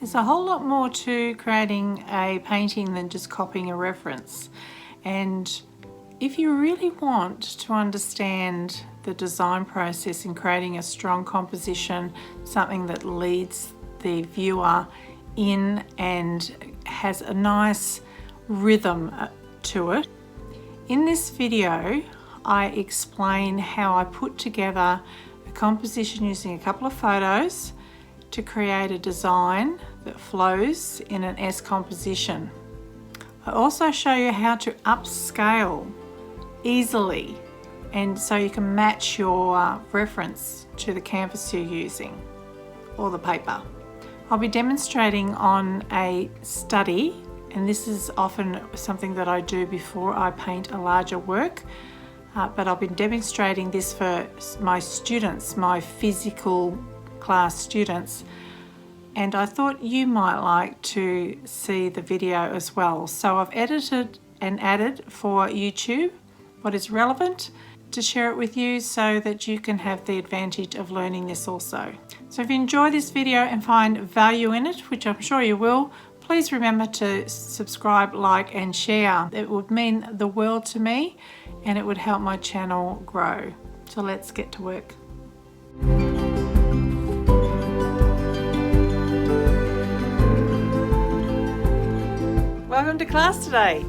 There's a whole lot more to creating a painting than just copying a reference. And if you really want to understand the design process in creating a strong composition, something that leads the viewer in and has a nice rhythm to it, in this video I explain how I put together a composition using a couple of photos to create a design that flows in an S composition. I also show you how to upscale easily, and so you can match your reference to the canvas you're using or the paper. I'll be demonstrating on a study, and this is often something that I do before I paint a larger work, but I've been demonstrating this for my students, my physical class students, and I thought you might like to see the video as well. So I've edited and added for YouTube what is relevant to share it with you so that you can have the advantage of learning this also. So if you enjoy this video and find value in it, which I'm sure you will, please remember to subscribe, like and share. It would mean the world to me and it would help my channel grow. So let's get to work. Welcome to class today.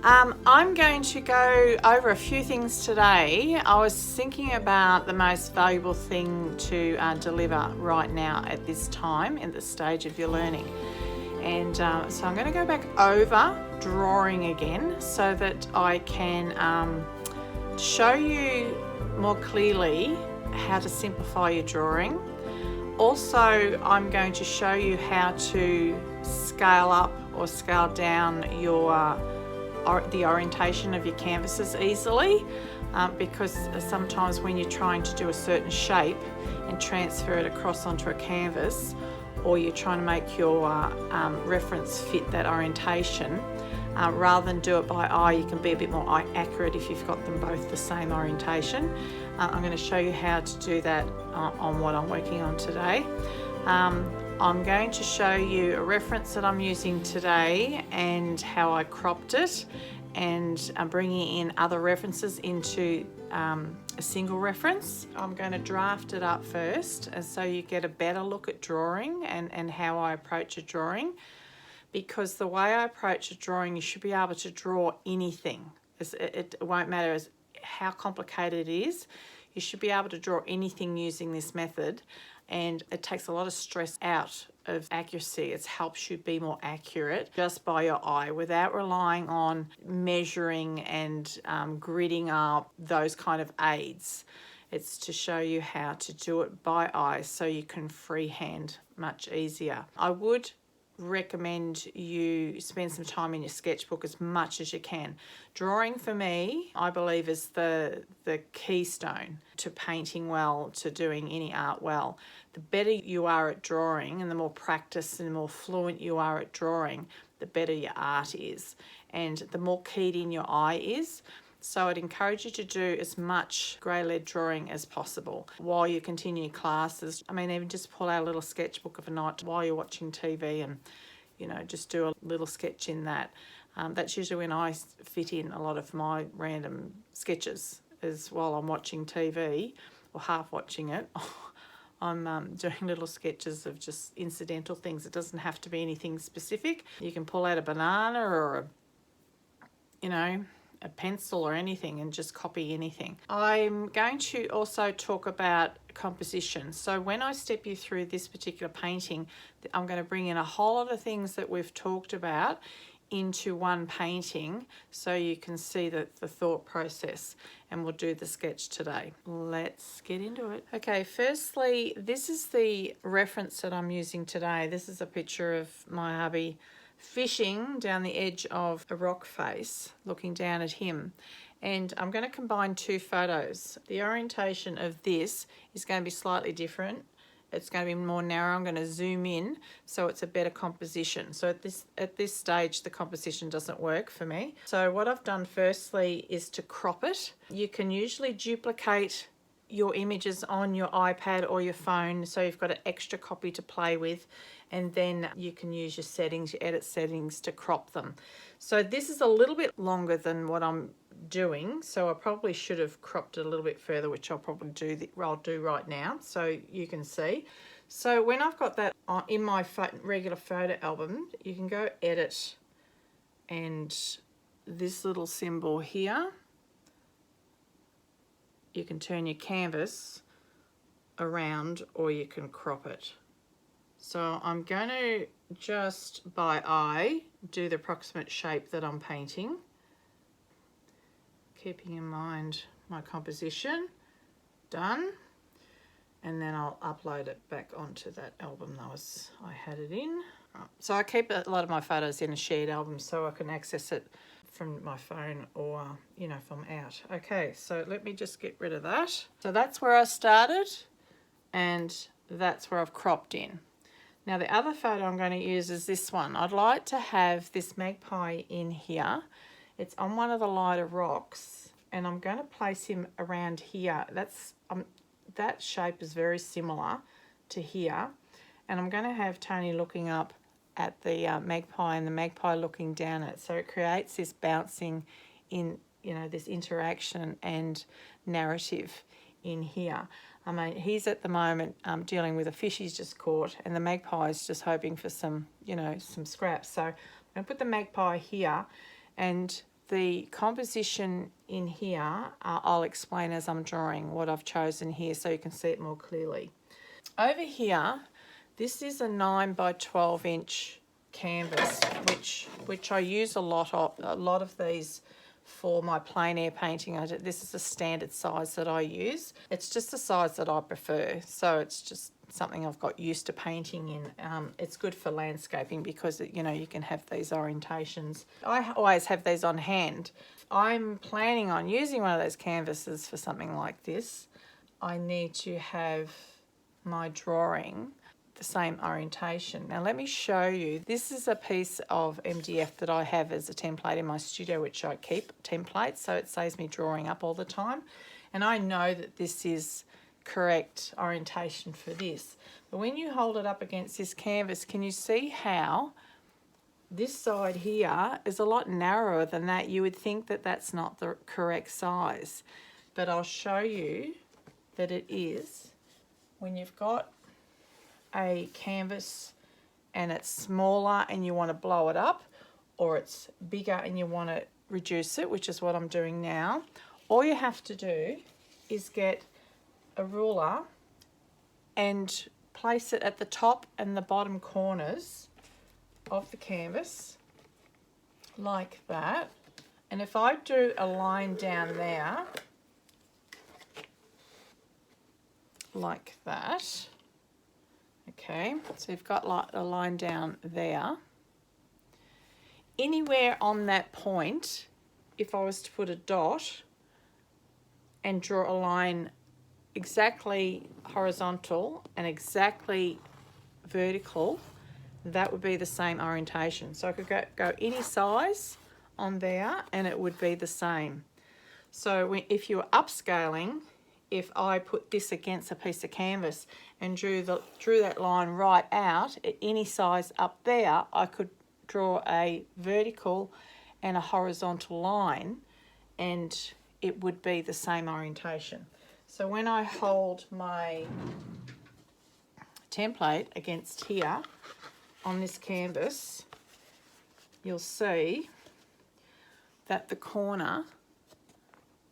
I'm going to go over a few things today. I was thinking about the most valuable thing to deliver right now at this time in the stage of your learning. And so I'm going to go back over drawing again so that I can show you more clearly how to simplify your drawing. Also, I'm going to show you how to scale up or scale down the orientation of your canvases easily, because sometimes when you're trying to do a certain shape and transfer it across onto a canvas, or you're trying to make your reference fit that orientation, rather than do it by eye, you can be a bit more accurate if you've got them both the same orientation. I'm going to show you how to do that on what I'm working on today. I'm going to show you a reference that I'm using today and how I cropped it, and I'm bringing in other references into a single reference. I'm going to draft it up first, and so you get a better look at drawing and how I approach a drawing, because the way I approach a drawing, you should be able to draw anything. It won't matter how complicated it is. You should be able to draw anything using this method, and it takes a lot of stress out of accuracy. It helps you be more accurate just by your eye without relying on measuring and gridding up those kind of aids. It's to show you how to do it by eye so you can freehand much easier. I would recommend you spend some time in your sketchbook as much as you can. Drawing for me, I believe, is the keystone to painting well, to doing any art well. The better you are at drawing and the more practice and the more fluent you are at drawing, the better your art is, and the more keyed in your eye is. So I'd encourage you to do as much grey lead drawing as possible while you continue classes. I mean, even just pull out a little sketchbook of a night while you're watching TV and, you know, just do a little sketch in that. That's usually when I fit in a lot of my random sketches, is while I'm watching TV or half watching it. I'm doing little sketches of just incidental things. It doesn't have to be anything specific. You can pull out a banana or a pencil or anything and just copy anything. I'm going to also talk about composition. So when I step you through this particular painting, I'm going to bring in a whole lot of things that we've talked about into one painting so you can see the thought process, and we'll do the sketch today. Let's get into it. Okay, firstly, this is the reference that I'm using today. This is a picture of my hubby fishing down the edge of a rock face, looking down at him. And I'm going to combine two photos. The orientation of this is going to be slightly different. It's going to be more narrow. I'm going to zoom in so it's a better composition. So at this stage, the composition doesn't work for me. So what I've done firstly is to crop it. You can usually duplicate your images on your iPad or your phone, so you've got an extra copy to play with, and then you can use your settings, your edit settings, to crop them. So this is a little bit longer than what I'm doing, so I probably should have cropped it a little bit further, which I'll probably do right now so you can see. So when I've got that in my regular photo album, you can go edit, and this little symbol here, you can turn your canvas around or you can crop it. So I'm going to just by eye do the approximate shape that I'm painting, keeping in mind my composition. Done. And then I'll upload it back onto that album I had it in. So I keep a lot of my photos in a shared album so I can access it from my phone or, you know, if I'm out. Okay, so let me just get rid of that. So that's where I started, and that's where I've cropped in. Now the other photo I'm going to use is this one. I'd like to have this magpie in here. It's on one of the lighter rocks, and I'm going to place him around here. That shape is very similar to here, and I'm going to have Tony looking up at the magpie and the magpie looking down at it. So it creates this bouncing in, you know, this interaction and narrative in here. I mean, he's at the moment dealing with a fish he's just caught, and the magpie is just hoping for some, you know, some scraps. So I'm going to put the magpie here, and the composition in here, I'll explain as I'm drawing what I've chosen here so you can see it more clearly. Over here, this is a 9 by 12 inch canvas, which I use a lot of these for my plein air painting. This is a standard size that I use. It's just the size that I prefer, so it's just something I've got used to painting in. It's good for landscaping because, you know, you can have these orientations. I always have these on hand. I'm planning on using one of those canvases for something like this. I need to have my drawing the same orientation. Now let me show you. This is a piece of MDF that I have as a template in my studio, which I keep templates, so it saves me drawing up all the time. And I know that this is correct orientation for this. But when you hold it up against this canvas, can you see how this side here is a lot narrower than that? You would think that that's not the correct size, but I'll show you that it is. When you've got a canvas and it's smaller and you want to blow it up, or it's bigger and you want to reduce it, which is what I'm doing now, all you have to do is get a ruler and place it at the top and the bottom corners of the canvas like that. And if I do a line down there like that, okay, so you've got like a line down there. Anywhere on that point, if I was to put a dot and draw a line exactly horizontal and exactly vertical, that would be the same orientation. So I could go any size on there and it would be the same. So if you were upscaling, if I put this against a piece of canvas and drew that line right out at any size up there, I could draw a vertical and a horizontal line and it would be the same orientation. So when I hold my template against here on this canvas, you'll see that the corner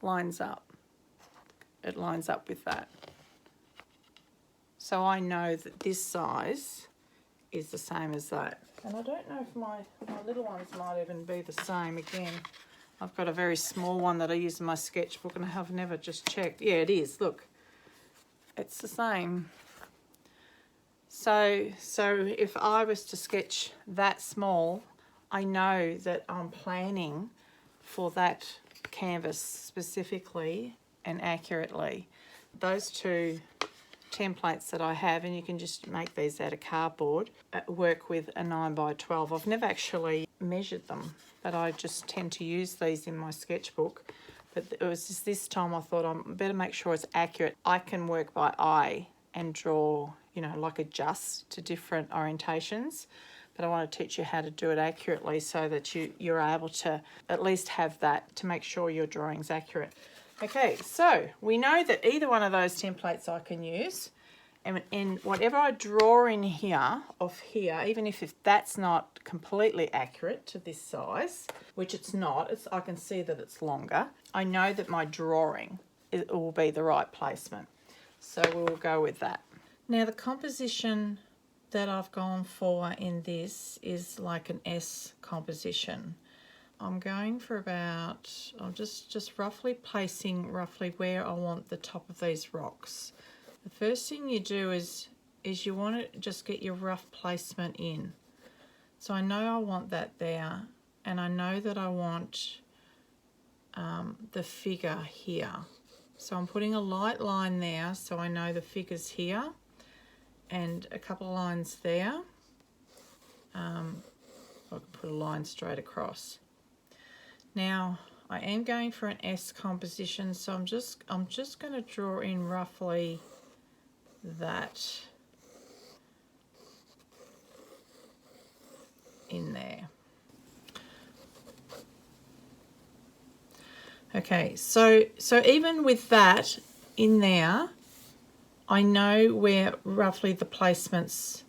lines up. It lines up with that. So I know that this size is the same as that. And I don't know if my little ones might even be the same again. I've got a very small one that I use in my sketchbook and I have never just checked. Yeah, it is, look. It's the same. So if I was to sketch that small, I know that I'm planning for that canvas specifically and accurately. Those two templates that I have, and you can just make these out of cardboard, work with a 9 by 12. I've never actually measured them, but I just tend to use these in my sketchbook. But it was just this time I thought I better make sure it's accurate. I can work by eye and draw you know, like adjust to different orientations. But I want to teach you how to do it accurately so that you're able to at least have that to make sure your drawing's accurate. Okay, so we know that either one of those templates I can use. And whatever I draw in here, off here, even if that's not completely accurate to this size, which it's not, I can see that it's longer, I know that my drawing it will be the right placement. So we'll go with that. Now the composition that I've gone for in this is like an S composition. I'm going for about, I'm just roughly placing roughly where I want the top of these rocks. The first thing you do is you want to just get your rough placement in. So I know I want that there, and I know that I want the figure here. So I'm putting a light line there so I know the figure's here, and a couple of lines there. I can put a line straight across. Now I am going for an S composition, so I'm just going to draw in roughly that in there. Okay, so even with that in there, I know where roughly the placements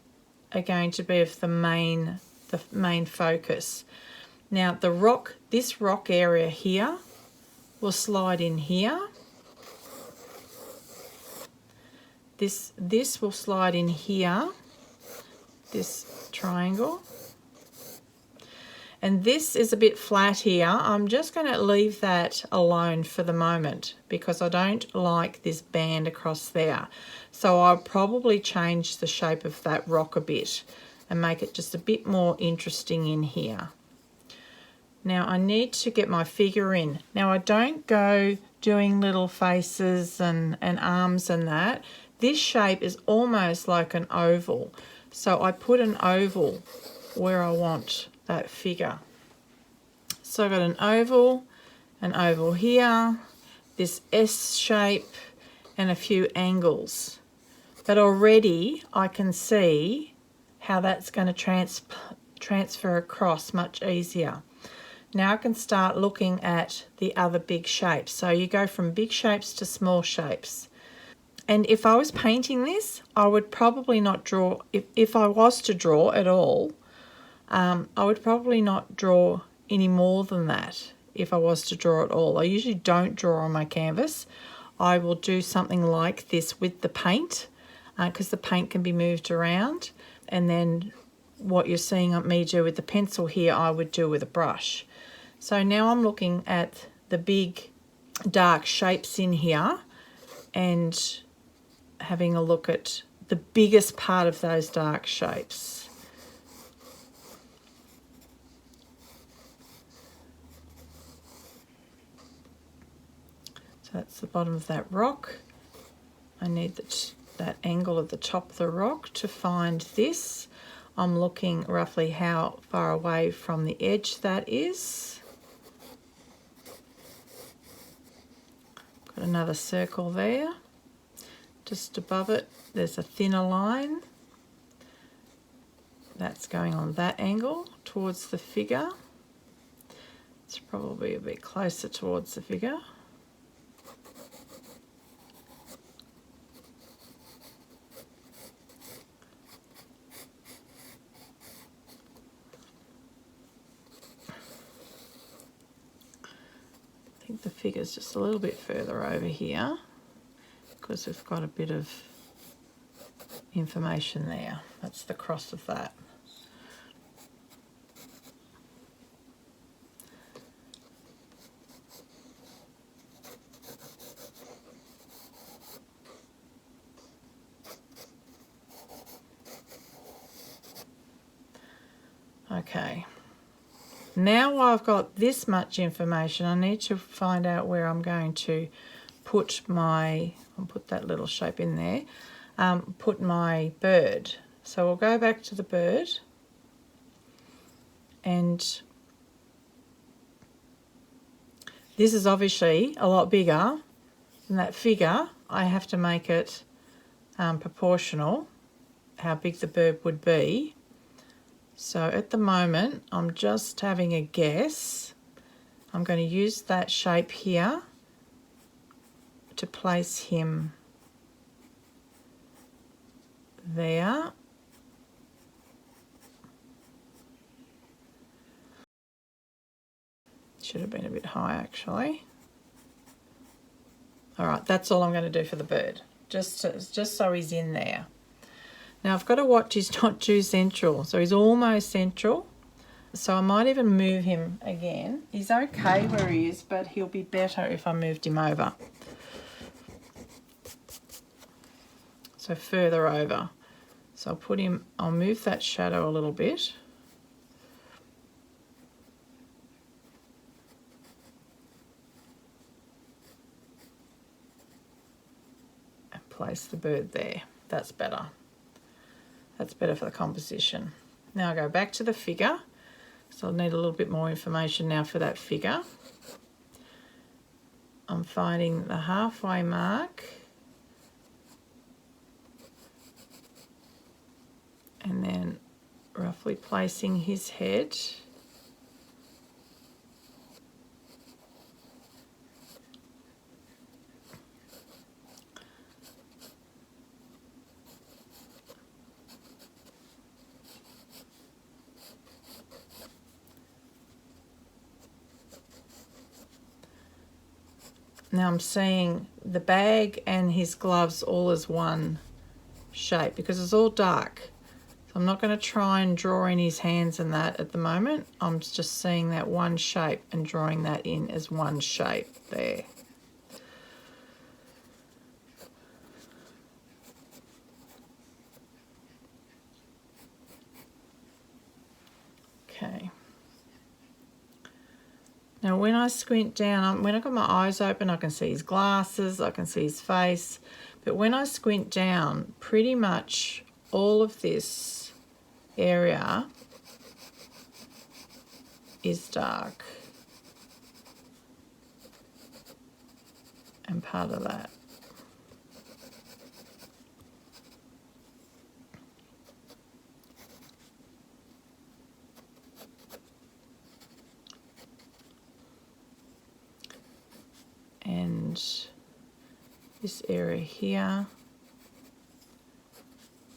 are going to be of the main focus. Now this rock area here will slide in here. This will slide in here, this triangle. And this is a bit flat here. I'm just going to leave that alone for the moment because I don't like this band across there. So I'll probably change the shape of that rock a bit and make it just a bit more interesting in here. Now I need to get my figure in. Now I don't go doing little faces and arms and that. This shape is almost like an oval. So I put an oval where I want that figure. So I've got an oval here, this S shape, and a few angles. But already I can see how that's going to transfer across much easier. Now I can start looking at the other big shapes. So you go from big shapes to small shapes. And if I was painting this, I would probably not draw, if I was to draw at all, I would probably not draw any more than that if I was to draw at all. I usually don't draw on my canvas. I will do something like this with the paint because the paint can be moved around, and then what you're seeing me do with the pencil here, I would do with a brush. So now I'm looking at the big dark shapes in here and having a look at the biggest part of those dark shapes. So that's the bottom of that rock. I need that angle at the top of the rock to find this. I'm looking roughly how far away from the edge that is. Got another circle there. Just above it, there's a thinner line. That's going on that angle towards the figure. It's probably a bit closer towards the figure. I think the figure's just a little bit further over here, because we've got a bit of information there. That's the cross of that. Okay. Now I've got this much information, I need to find out where I'm going to put my, I'll put that little shape in there, put my bird. So we'll go back to the bird, and this is obviously a lot bigger than that figure. I have to make it proportional. how big the bird would be. So at the moment, I'm just having a guess. I'm going to use that shape here to place him there. Should have been a bit high actually. All right, that's all I'm going to do for the bird, just so he's in there. Now I've got to watch he's not too central, so he's almost central. So I might even move him again. He's okay where he is, but he'll be better if I moved him over. So further over. So I'll move that shadow a little bit. And place the bird there. That's better. That's better for the composition. Now I go back to the figure. So I'll need a little bit more information now for that figure. I'm finding the halfway mark. And then roughly placing his head. Now I'm seeing the bag and his gloves all as one shape because it's all dark. So I'm not going to try and draw in his hands and that at the moment. I'm just seeing that one shape and drawing that in as one shape there. Okay. Now when I squint down, when I've got my eyes open, I can see his glasses, I can see his face. But when I squint down, pretty much all of this area is dark. And part of that. And this area here,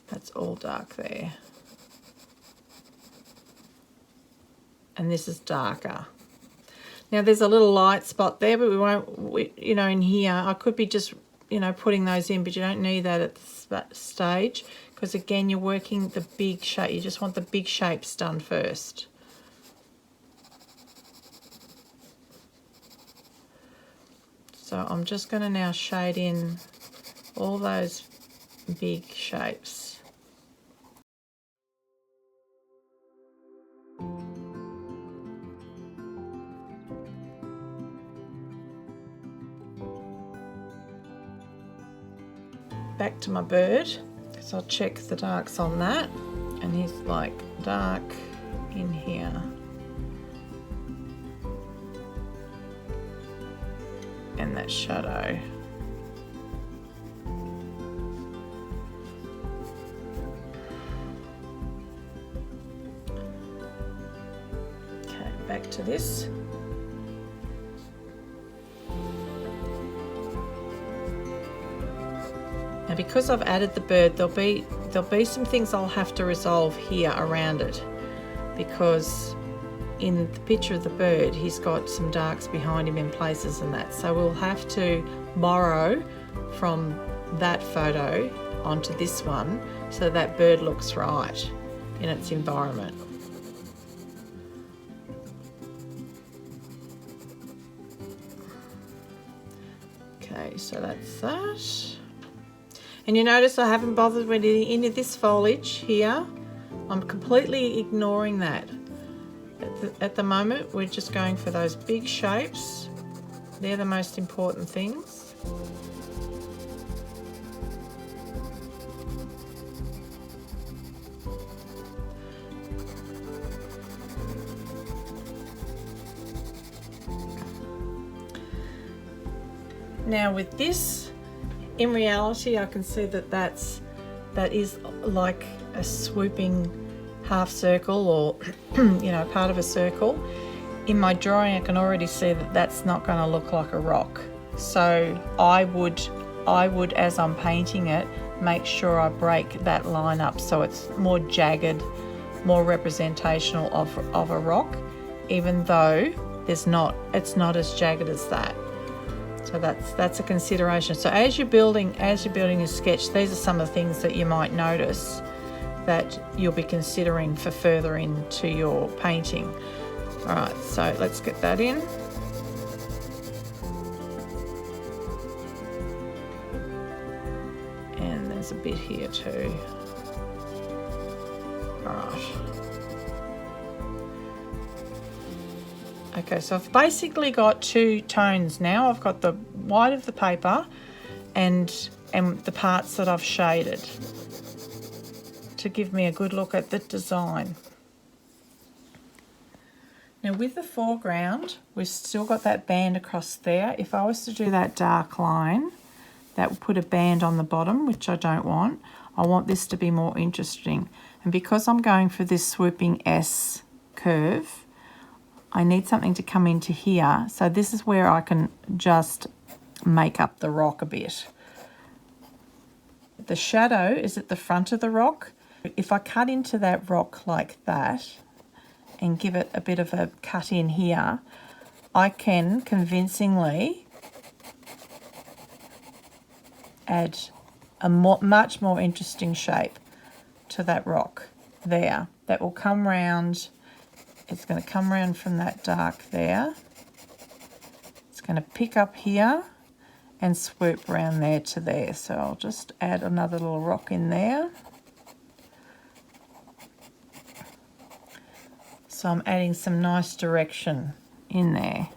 that's all dark there. And this is darker. Now there's a little light spot there, but we won't, you know, in here, I could be just, you know, putting those in, but you don't need that at this stage because again, you're working the big shape. You just want the big shapes done first. So I'm just going to now shade in all those big shapes. Back to my bird, because I'll check the darks on that, and he's like dark in here. And that shadow. Okay, back to this. Now because I've added the bird, there'll be some things I'll have to resolve here around it, because in the picture of the bird, he's got some darks behind him in places and that. So we'll have to borrow from that photo onto this one so that bird looks right in its environment. Okay, so that's that. And you notice I haven't bothered with any of this foliage here. I'm completely ignoring that. At the moment, we're just going for those big shapes. They're the most important things. Now with this, in reality, I can see that that's that is like a swooping half circle, or you know, part of a circle, in my drawing I can already see that that's not going to look like a rock. So I would, as I'm painting it, make sure I break that line up so it's more jagged, more representational of a rock, even though it's not as jagged as that. So that's a consideration. So as you're building your sketch, these are some of the things that you might notice that you'll be considering for further into your painting. All right, so let's get that in. And there's a bit here too. All right. Okay, so I've basically got two tones now. I've got the white of the paper and the parts that I've shaded to give me a good look at the design. Now with the foreground, we've still got that band across there. If I was to do that dark line, that would put a band on the bottom, which I don't want. I want this to be more interesting. And because I'm going for this swooping S curve, I need something to come into here. So this is where I can just make up the rock a bit. The shadow is at the front of the rock. If I cut into that rock like that and give it a bit of a cut in here, I can convincingly add a much more interesting shape to that rock there. That will come round. It's going to come around from that dark there. It's going to pick up here and swoop around there to there. So I'll just add another little rock in there. So I'm adding some nice direction in there.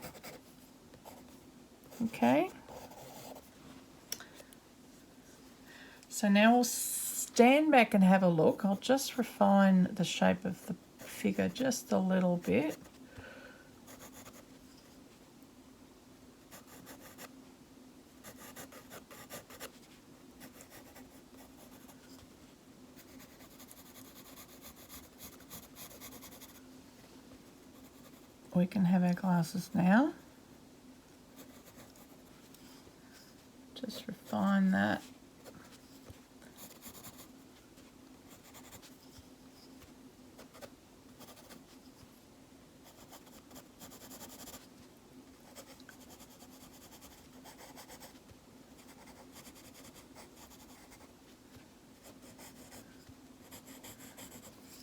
Okay. So now we'll stand back and have a look. I'll just refine the shape of the figure just a little bit. We can have our glasses now. Just refine that.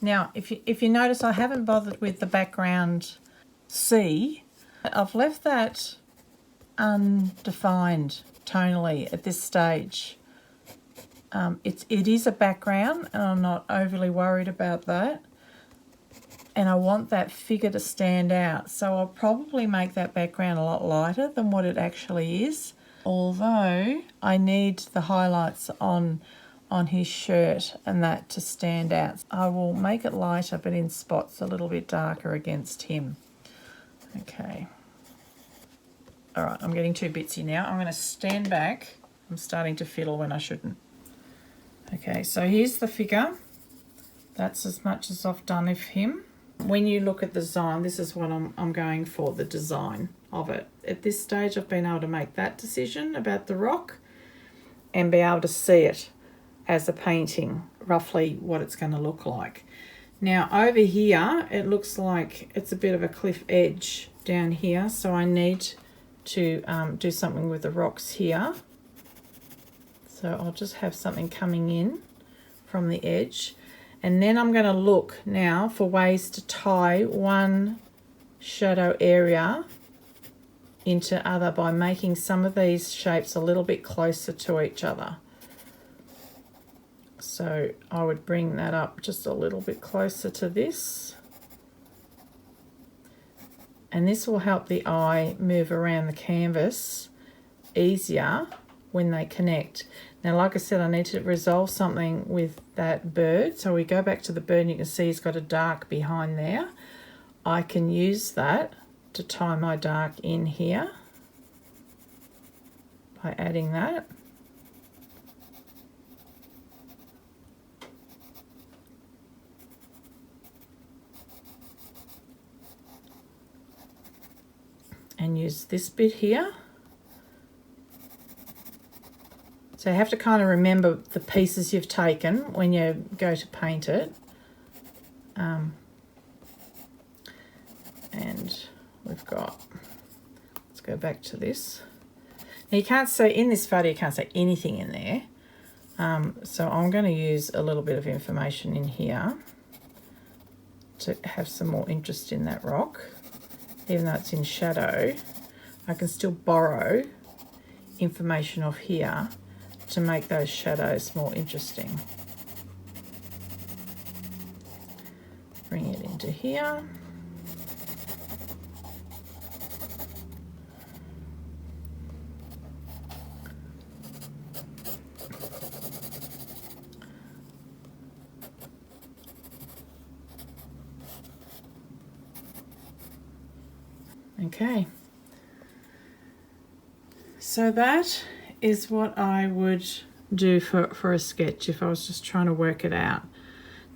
Now, if you notice, I haven't bothered with the background C. I've left that undefined tonally at this stage. It is a background, and I'm not overly worried about that. And I want that figure to stand out, so I'll probably make that background a lot lighter than what it actually is. Although I need the highlights on his shirt and that to stand out. I will make it lighter, but in spots a little bit darker against him. Okay. All right, I'm getting too bitsy now. I'm going to stand back. I'm starting to fiddle when I shouldn't. Okay, so here's the figure. That's as much as I've done of him. When you look at the design, this is what I'm going for, the design of it. At this stage, I've been able to make that decision about the rock and be able to see it as a painting, roughly what it's going to look like. Now over here, it looks like it's a bit of a cliff edge down here, so I need to do something with the rocks here. So I'll just have something coming in from the edge. And then I'm going to look now for ways to tie one shadow area into other by making some of these shapes a little bit closer to each other. So I would bring that up just a little bit closer to this. And this will help the eye move around the canvas easier when they connect. Now, like I said, I need to resolve something with that bird. So we go back to the bird and you can see he's got a dark behind there. I can use that to tie my dark in here by adding that. and use this bit here. So you have to kind of remember the pieces you've taken when you go to paint it. And we've got, let's go back to this. Now you can't see, in this photo you can't see anything in there. So I'm going to use a little bit of information in here to have some more interest in that rock. Even though it's in shadow, I can still borrow information off here to make those shadows more interesting. Bring it into here. Okay, so that is what I would do for a sketch if I was just trying to work it out.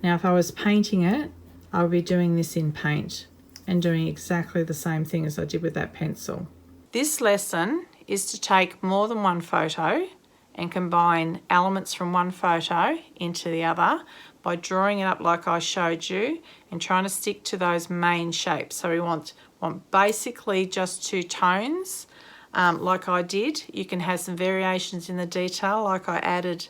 Now, if I was painting it, I would be doing this in paint and doing exactly the same thing as I did with that pencil. This lesson is to take more than one photo and combine elements from one photo into the other by drawing it up like I showed you and trying to stick to those main shapes. So we want basically just two tones like I did. You can have some variations in the detail like I added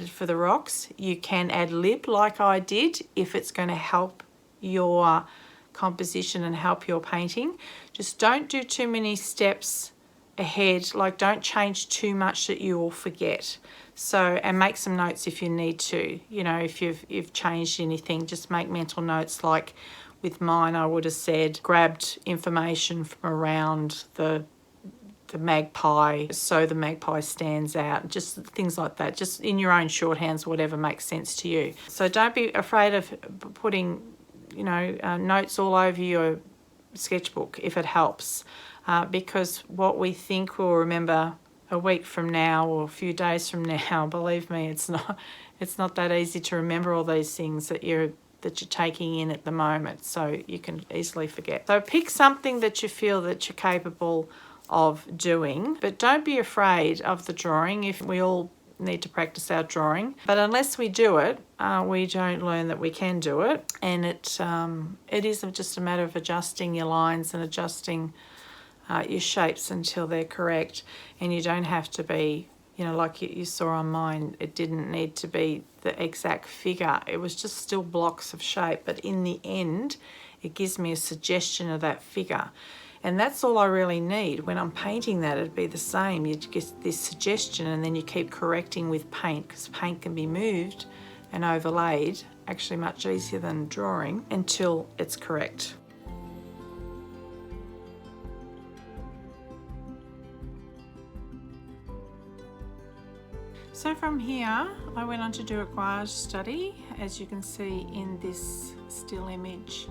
for the rocks. You can add lip like I did if it's going to help your composition and help your painting. Just don't do too many steps ahead, like don't change too much that you will forget. So, and make some notes if you need to. You know, if you've changed anything, just make mental notes. Like with mine, I would have said grabbed information from around the magpie, so the magpie stands out, just things like that, just in your own shorthands, whatever makes sense to you. So don't be afraid of putting, you know, notes all over your sketchbook if it helps, because what we think we'll remember a week from now or a few days from now, believe me, it's not that easy to remember all these things that you're taking in at the moment, so you can easily forget. So pick something that you feel that you're capable of doing, but don't be afraid of the drawing. If we all need to practice our drawing, but unless we do it, we don't learn that we can do it. And it is just a matter of adjusting your lines and adjusting your shapes until they're correct. And you don't have to be, you know, like you saw on mine, it didn't need to be the exact figure. It was just still blocks of shape, but in the end it gives me a suggestion of that figure. And that's all I really need. When I'm painting that, it'd be the same. You get this suggestion and then you keep correcting with paint, because paint can be moved and overlaid, actually much easier than drawing, until it's correct. So from here, I went on to do a gouache study, as you can see in this still image.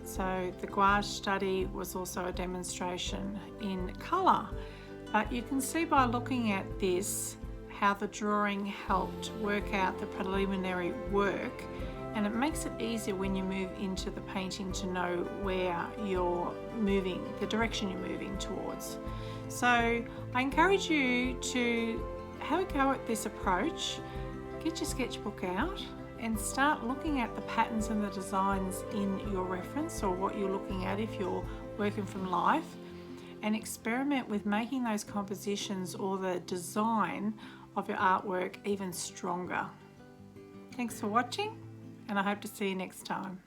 So the gouache study was also a demonstration in colour, but you can see by looking at this how the drawing helped work out the preliminary work, and it makes it easier when you move into the painting to know where you're moving, the direction you're moving towards. So I encourage you to have a go at this approach, get your sketchbook out and start looking at the patterns and the designs in your reference, or what you're looking at if you're working from life, and experiment with making those compositions or the design of your artwork even stronger. Thanks for watching, and I hope to see you next time.